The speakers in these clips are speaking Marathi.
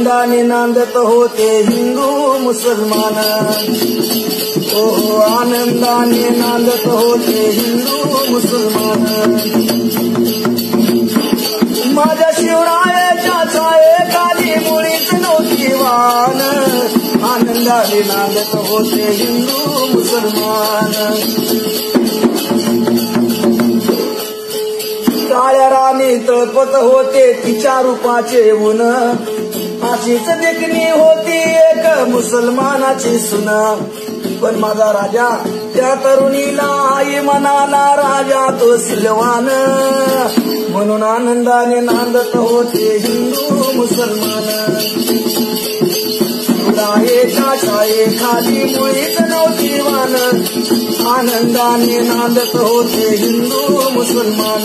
आनंदाने नांदत होते हिंदू मुसलमान। ओ आनंदाने नांदत होते हिंदू मुसलमान। माझ्या शिवरायाच्या छायेखाली मुळीच नव्हती वान, आनंदाने नांदत होते हिंदू मुसलमान। काळ्या राणी तळपत होते तिच्या रूपाचे ऊन, अशीच देखणी होती एक मुसलमानाची सुन। पण माझा राजा त्या तरुणीला आई म्हणाला, राजा तो सिलवान, म्हणून आनंदाने नांदत होते हिंदू मुसलमान। शिवरायाच्या छायेखाली मुळीच नव्हती वान, आनंदाने नांदत होते हिंदू मुसलमान।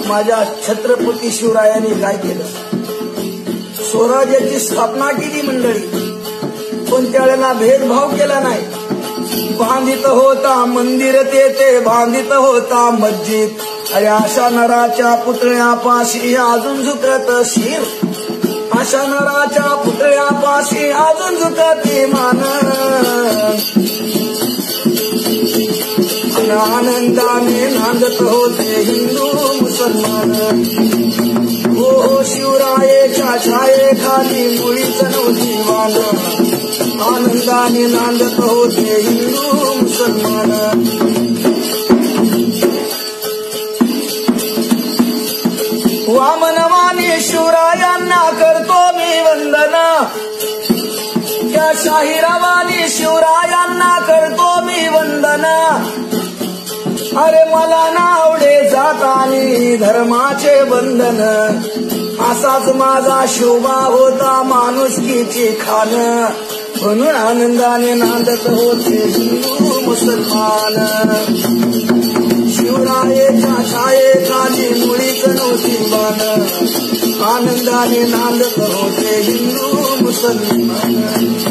माझ्या छत्रपती शिवरायांनी काय केलं? स्वराज्याची स्थापना केली मंडळी, पण त्यावेळेला भेदभाव केला नाही। बांधित होता मंदिर तेथे बांधित होता मस्जिद, अरे अशा नराच्या पुतळ्यापाशी अजून झुकत शिर, अशा नराच्या पुतळ्यापाशी अजून झुकते मान। आनंदाने नांदत होते हिंदू मुसलमान। हो शिवरायाच्या छायेखाली मुळीच नव्हती वान, आनंदाने नांदत होते हिंदू मुसलमान। वामनवाणी शिवरायांना करतो मी वंदना, त्या शाहिरावाणी शिवरायांना करतो मी वंदना। अरे मला ना आवडे जात आणि धर्माचे बंधन, असाच माझा शोभा होता माणुसकीची खान, म्हणून आनंदाने नांदत होते हिंदू मुसलमान। शिवरायाच्या छायेखाली मुळीच नव्हती वान, आनंदाने नांदत होते हिंदू मुसलमान।